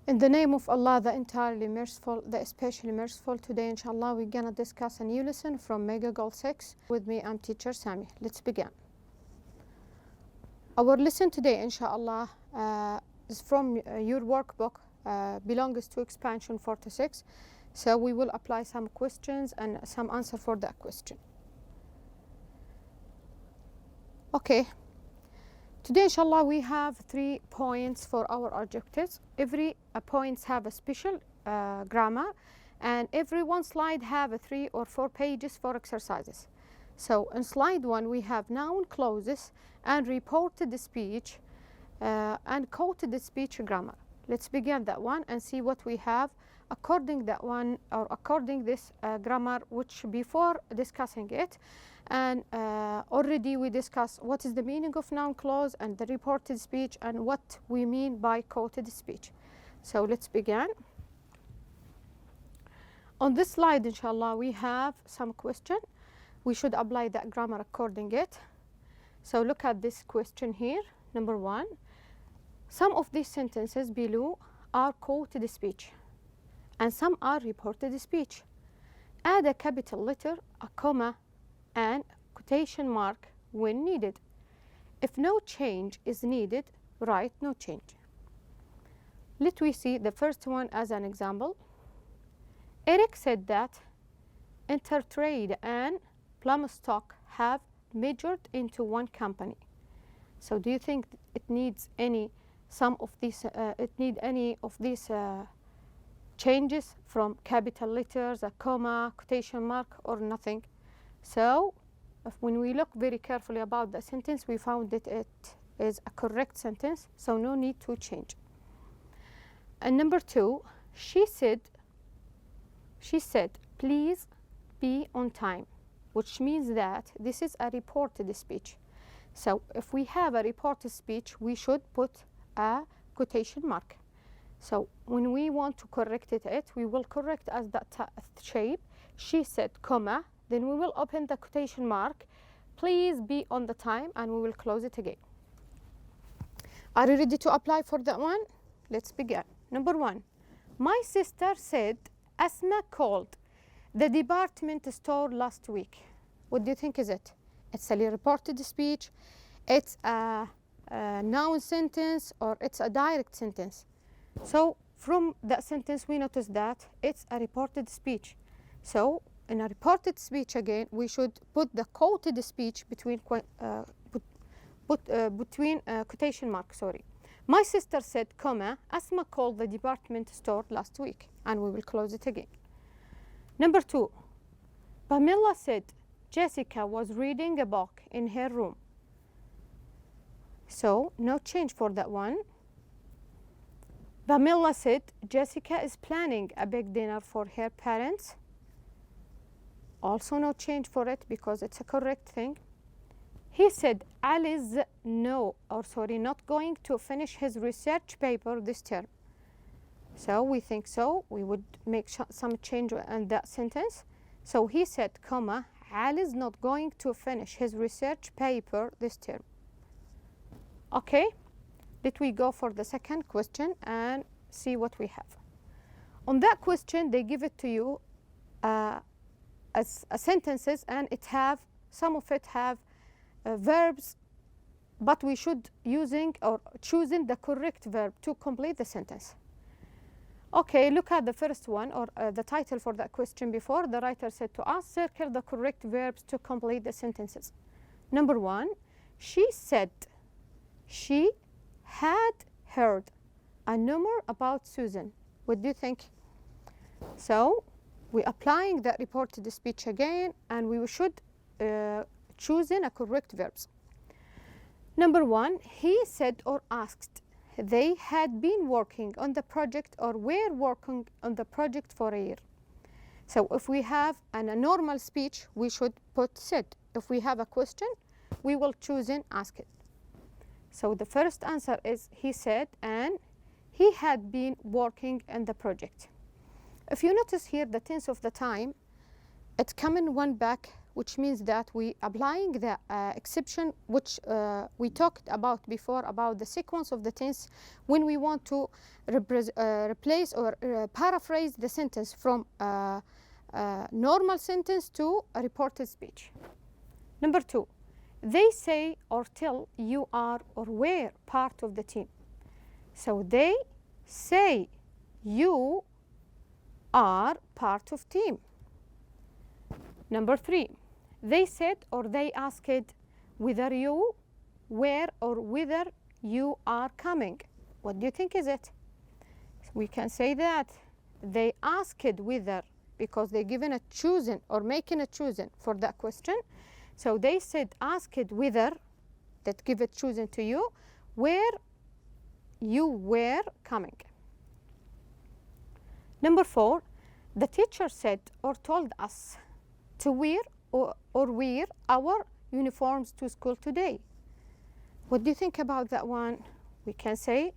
In the name of Allah, the entirely merciful, the especially merciful, today inshallah we're gonna discuss a new lesson from Mega Goal 6. With me, I'm teacher Sami. Let's begin. Our lesson today inshallah is from your workbook, belongs to expansion 46. So we will apply some questions and some answer for that question. Okay. Today, inshallah, we have 3 points for our objectives. Every points have a special grammar, and every one slide have 3 or 4 pages for exercises. So in slide 1, we have noun clauses and reported speech and quoted speech grammar. Let's begin that one and see what we have according that one or according this grammar, which before discussing it. And already we discussed what is the meaning of noun clause and the reported speech and what we mean by quoted speech. So let's begin. On this slide, inshallah, we have some question. We should apply that grammar according it. So look at this question here. Number 1. Some of these sentences below are quoted speech and some are reported speech. Add a capital letter, a comma, and quotation mark when needed. If no change is needed, write no change. Let we see the first one as an example. Eric said that Intertrade and Plumstock have merged into one company. So do you think it needs any of these changes from capital letters, a comma, quotation mark, or nothing? So when we look very carefully about the sentence, we found that it is a correct sentence, so no need to change. And number 2, she said, please be on time, which means that this is a reported speech. So if we have a reported speech, we should put a quotation mark. So when we want to correct it, we will correct as that shape. She said, comma, then we will open the quotation mark, please be on the time, and we will close it again. Are you ready to apply for that one? Let's begin. Number 1, my sister said Asma called the department store last week. What do you think is it? It's a reported speech, it's a noun sentence, or it's a direct sentence? So from that sentence, we notice that it's a reported speech. So in a reported speech, again, we should put the quoted speech between quotation marks. My sister said, comma, Asma called the department store last week, and we will close it again. Number 2, Pamela said Jessica was reading a book in her room. So no change for that one. Pamela said Jessica is planning a big dinner for her parents. Also no change for it because it's a correct thing. He said Ali's not going to finish his research paper this term. So we think so. We would make some change in that sentence. So he said, comma, Ali's not going to finish his research paper this term. Okay, let we go for the second question and see what we have. On that question, they give it to you as sentences, and some of it have verbs, but we should choosing the correct verb to complete the sentence. Okay, look at the first one, or the title for that question before. The writer said to us, circle the correct verbs to complete the sentences. Number 1, she said she had heard a rumor about Susan. What do you think? So we're applying that reported speech again, and we should choosing a correct verbs. Number 1, he said or asked they had been working on the project or were working on the project for a year. So if we have a normal speech, we should put said. If we have a question, we will choose and ask it. So the first answer is he said, and he had been working on the project. If you notice here the tense of the time, it's coming one back which means that we applying the exception which we talked about before about the sequence of the tense when we want to replace or paraphrase the sentence from normal sentence to a reported speech. Number 2, they say or tell you are or were part of the team. So they say you are part of team. Number 3, they said or they asked whether you were or whether you are coming. What do you think is it? We can say that they asked whether, because they're given a chosen or making a chosen for that question. So they said asked whether, that give it chosen to you, where you were coming. Number 4, the teacher said or told us to wear or wear our uniforms to school today. What do you think about that one? We can say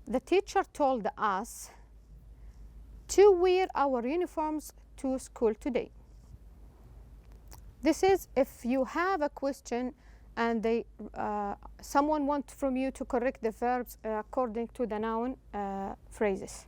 the teacher told us to wear our uniforms to school today. This is if you have a question and someone wants from you to correct the verbs according to the noun phrases.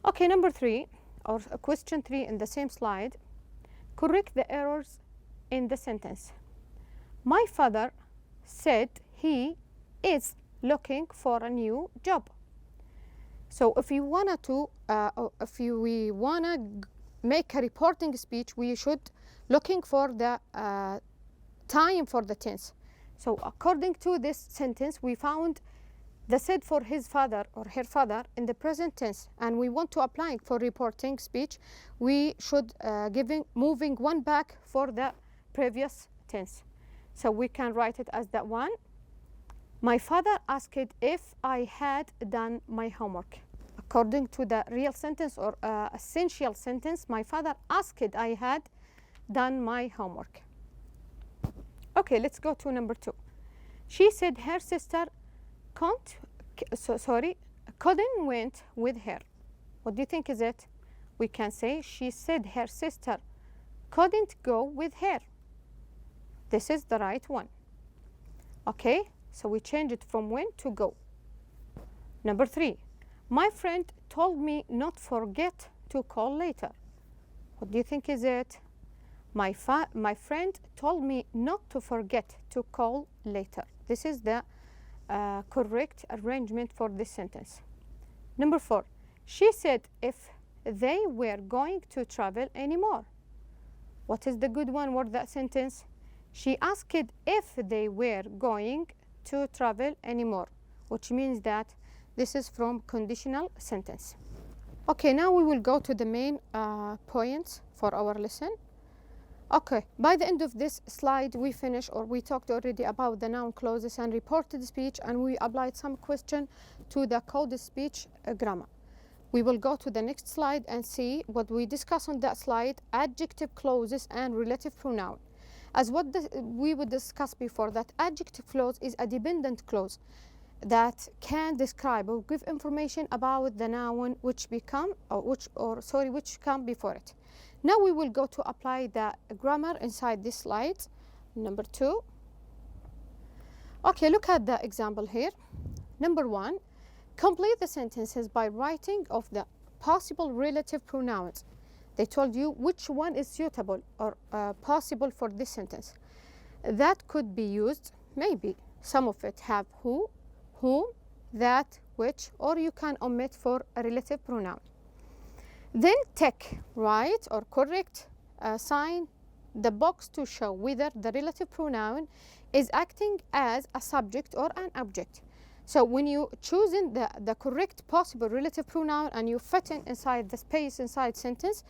Okay, number 3, or question 3 in the same slide. Correct the errors in the sentence. My father said he is looking for a new job. So if you wanted to, we wanna make a reporting speech, we should looking for the time for the tense. So according to this sentence, we found the said for his father or her father in the present tense, and we want to apply it for reporting speech. We should moving one back for the previous tense. So we can write it as that one. My father asked if I had done my homework. According to the real sentence or essential sentence, my father asked I had done my homework. Okay, let's go to number 2. She said her sister couldn't went with her. What do you think is it? We can say she said her sister couldn't go with her. This is the right one. Okay, so we change it from when to go. Number 3, my friend told me not forget to call later. What do you think is it? My friend told me not to forget to call later. This is the correct arrangement for this sentence. Number 4, she said if they were going to travel anymore. What is the good one for that sentence? She asked if they were going to travel anymore, which means that this is from conditional sentence. Okay, now we will go to the main points for our lesson. Okay, by the end of this slide, we finished or we talked already about the noun clauses and reported speech, and we applied some question to the coded speech grammar. We will go to the next slide and see what we discuss on that slide, adjective clauses and relative pronoun. As we would discuss before, that adjective clause is a dependent clause that can describe or give information about the noun which come before it. Now we will go to apply the grammar inside this slide, number 2. Okay, look at the example here. Number 1, complete the sentences by writing of the possible relative pronouns. They told you which one is suitable or possible for this sentence. That could be used, maybe some of it have who, whom, that, which, or you can omit for a relative pronoun. Then tick, right or correct, sign the box to show whether the relative pronoun is acting as a subject or an object. So when you choosing the correct possible relative pronoun and you fit in inside the space inside sentence,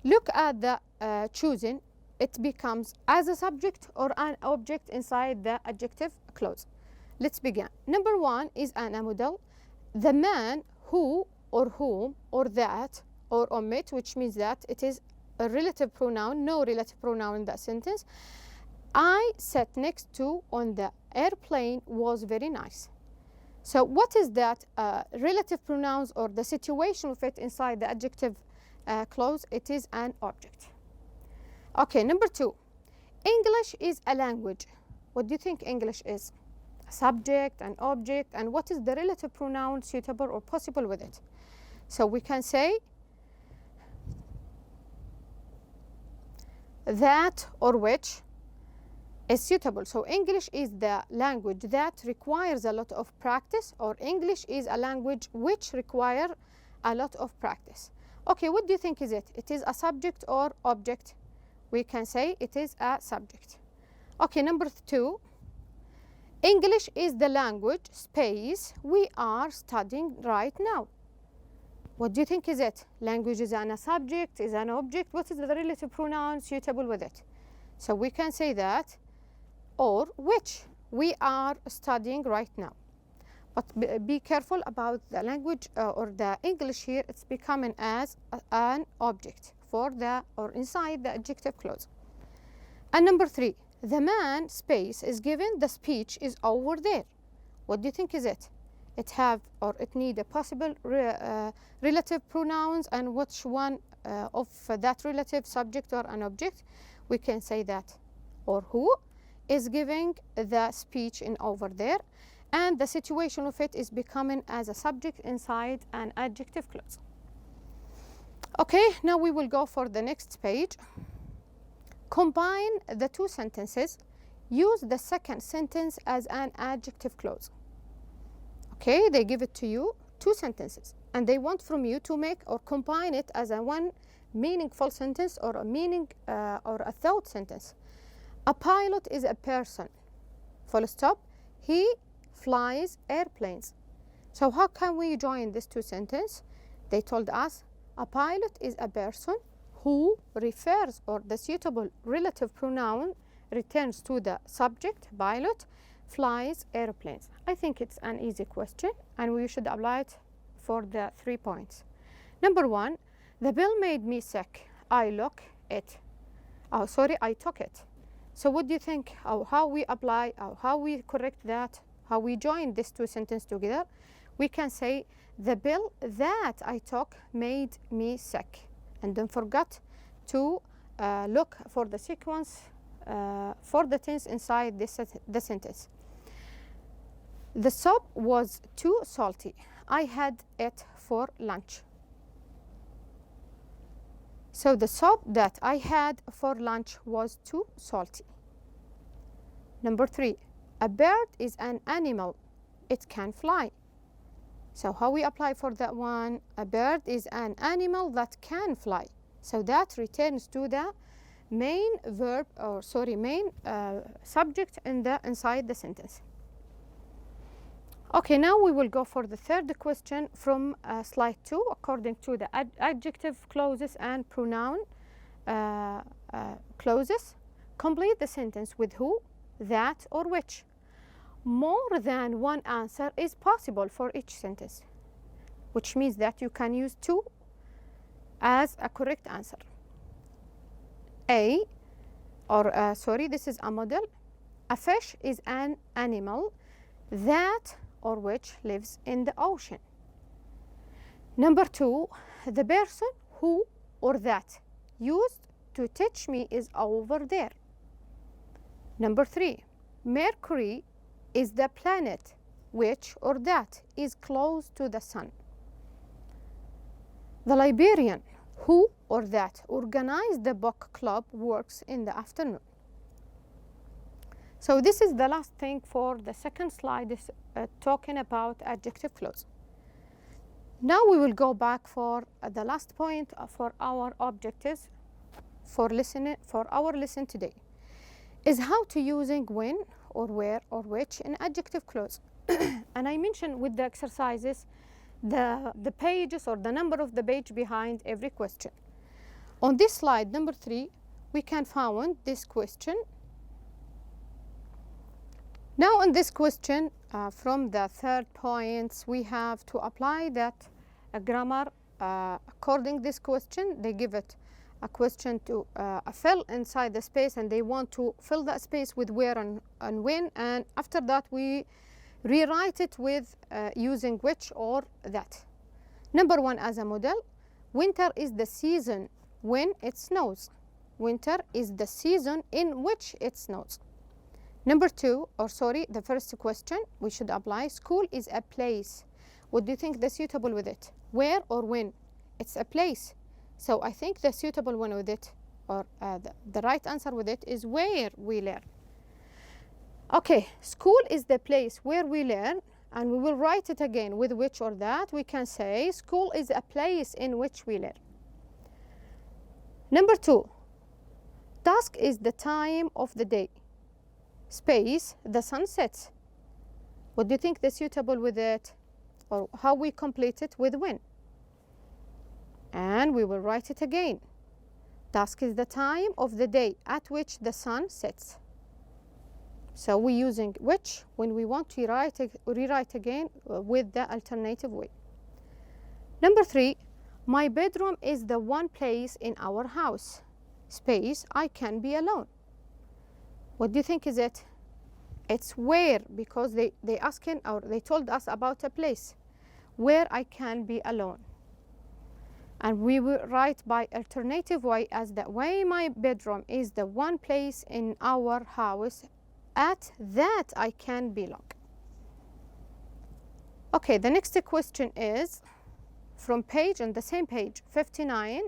look at the choosing, it becomes as a subject or an object inside the adjective clause. Let's begin. Number 1 is an model. The man who or whom or that or omit, which means that it is a relative pronoun, no relative pronoun in that sentence. I sat next to on the airplane was very nice. So what is that relative pronouns or the situation of it inside the adjective clause? It is an object. Okay, number 2, English is a language. What do you think English is? A subject, an object, and what is the relative pronoun suitable or possible with it? So we can say that or which is suitable. So English is the language that requires a lot of practice, or English is a language which require a lot of practice. Okay, what do you think is it? It is a subject or object? We can say it is a subject. Okay, number 2. English is the language space we are studying right now. What do you think is it? Language is a subject, is an object. What is the relative pronoun suitable with it? So we can say that or which we are studying right now. But be careful about the language or the English here. It's becoming as an object for the or inside the adjective clause. And number 3, the man space is given, the speech is over there. What do you think is it? It have or it need a possible relative pronouns, and which one of that relative, subject or an object? We can say that or who is giving the speech in over there, and the situation of it is becoming as a subject inside an adjective clause. Okay, now we will go for the next page. Combine the 2 sentences. Use the second sentence as an adjective clause. Okay, they give it to you, 2 sentences, and they want from you to make or combine it as a one meaningful sentence or a meaning or a thought sentence. A pilot is a person. Full stop. He flies airplanes. So how can we join these 2 sentences? They told us a pilot is a person who refers, or the suitable relative pronoun returns to the subject, pilot, flies airplanes. I think it's an easy question, and we should apply it for the 3 points. Number 1, the bill made me sick. I took it. So what do you think, how we apply, how we correct that, how we join these 2 sentences together? We can say the bill that I took made me sick. And don't forget to look for the sequence for the tense inside the sentence. The soup was too salty. I had it for lunch. So the soup that I had for lunch was too salty. Number 3, a bird is an animal. It can fly. So how we apply for that one? A bird is an animal that can fly. So that returns to the main verb, or main subject inside the sentence. Okay, now we will go for the 3rd question from slide 2. According to the adjective clauses and pronoun clauses, complete the sentence with who, that, or which. More than one answer is possible for each sentence, which means that you can use 2 as a correct answer. This is a model. A fish is an animal that or which lives in the ocean. Number 2, the person who or that used to teach me is over there. Number 3, Mercury is the planet which or that is close to the sun. The librarian who or that organized the book club works in the afternoon. So this is the last thing for the 2nd slide, is talking about adjective clause. Now we will go back for the last point for our objectives for our lesson today, is how to using when or where or which in adjective clause. And I mentioned with the exercises the pages or the number of the page behind every question. On this slide number 3, we can find this question. Now in this question, from the 3rd points, we have to apply that grammar according this question. They give it a question to fill inside the space, and they want to fill that space with where and when, and after that we rewrite it with using which or that. Number 1 as a model, winter is the season when it snows. winter is the season in which it snows. Number two, or sorry, the first question we should apply, school is a place. What do you think the suitable with it? Where or when? It's a place. So I think the suitable one with it, or the right answer with it, is where we learn. Okay, school is the place where we learn, and we will write it again with which or that. We can say school is a place in which we learn. Number two, dusk is the time of the day. Space, the sun sets. What do you think the suitable with it, or how we complete it with when? And we will write it again. Dusk is the time of the day at which the sun sets. So we're using which when we want to rewrite again with the alternative way. Number three, my bedroom is the one place in our house. Space, I can be alone. What do you think is it? It's where, because they asking, or they told us about a place where I can be alone. And we will write by alternative way as the way my bedroom is the one place in our house at that I can belong. Okay, the next question is from on the same page 59,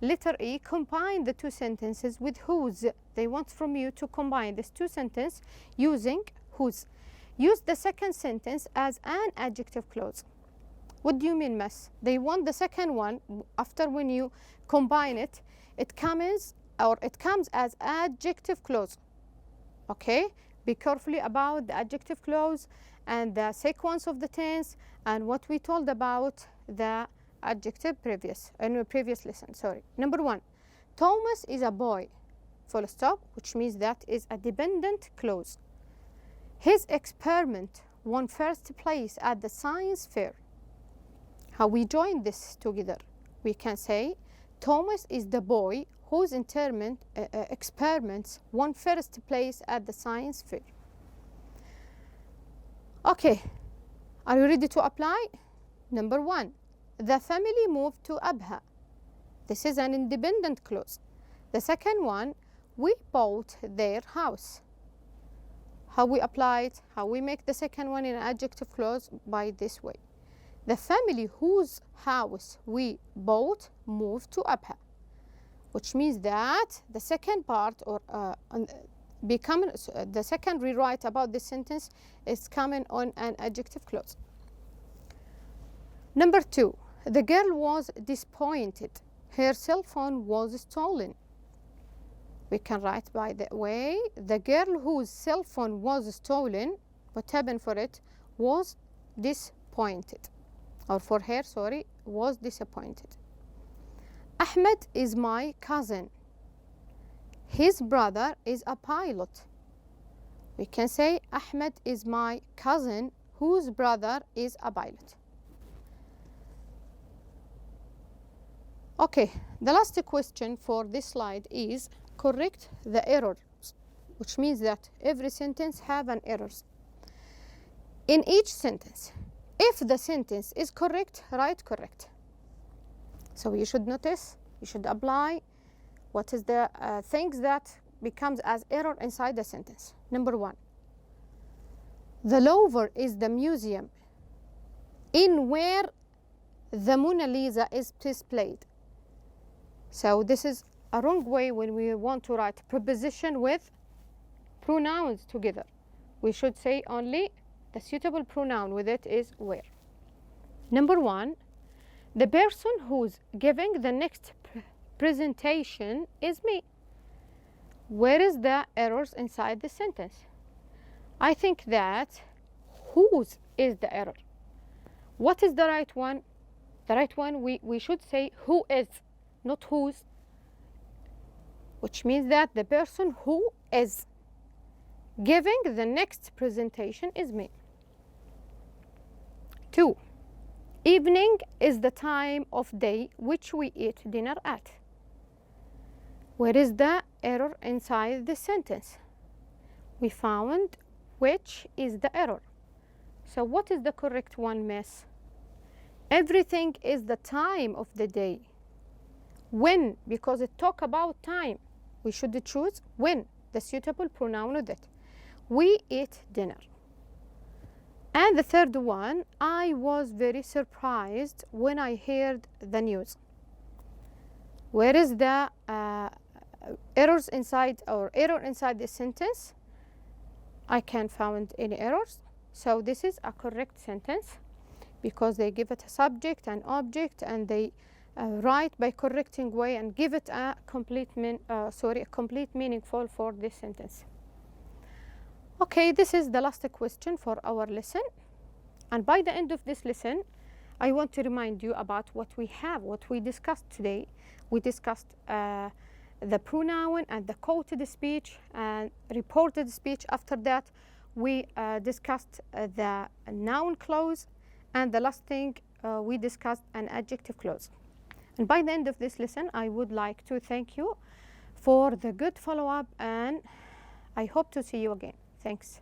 letter E, combine the two sentences with whose. They want from you to combine these two sentences using whose. Use the second sentence as an adjective clause. What do you mean, miss? They want the second one, after when you combine it, it comes as adjective clause. Okay, be careful about the adjective clause and the sequence of the tense and what we told about the adjective in the previous lesson. Sorry. Number one, Thomas is a boy, full stop, which means that is a dependent clause. His experiment won first place at the science fair. How we join this together? We can say Thomas is the boy whose experiments won first place at the science fair. Okay, are you ready to apply? Number one, the family moved to Abha. This is an independent clause. The second one, we bought their house. How we apply it? How we make the second one in an adjective clause? By this way. The family whose house we bought moved to Abha, which means that the second part, or the second rewrite about this sentence is coming on an adjective clause. Number two, the girl was disappointed. Her cell phone was stolen. We can write by the way, the girl whose cell phone was stolen, what happened for it, was disappointed. Or for her, sorry, was disappointed. Ahmed is my cousin. His brother is a pilot. We can say Ahmed is my cousin whose brother is a pilot. Okay, the last question for this slide is correct the errors, which means that every sentence have an errors. In each sentence, if the sentence is correct, write correct. So you should notice, you should apply what is the things that becomes as error inside the sentence. Number one, the Louvre is the museum in where the Mona Lisa is displayed. So this is a wrong way when we want to write preposition with pronouns together. We should say only the suitable pronoun with it is where. Number one, the person who's giving the next presentation is me. Where is the errors inside the sentence? I think that whose is the error. What is the right one? The right one, we should say who is, not whose, which means that the person who is giving the next presentation is me. Two, evening is the time of day which we eat dinner at. Where is the error inside the sentence? We found which is the error. So what is the correct one, miss? Everything is the time of the day. When? Because it talk about time. We should choose when, the suitable pronoun with it. We ate dinner. And the third one, I was very surprised when I heard the news. Where is the error inside the sentence? I can't find any errors. So this is a correct sentence because they give it a subject and object, and they write by correcting way and give it a complete meaningful for this sentence. Okay, this is the last question for our lesson. And by the end of this lesson, I want to remind you about what we discussed today. We discussed the pronoun and the quoted speech and reported speech. After that, we discussed the noun clause, and the last thing we discussed an adjective clause. And by the end of this lesson, I would like to thank you for the good follow-up, and I hope to see you again. Thanks.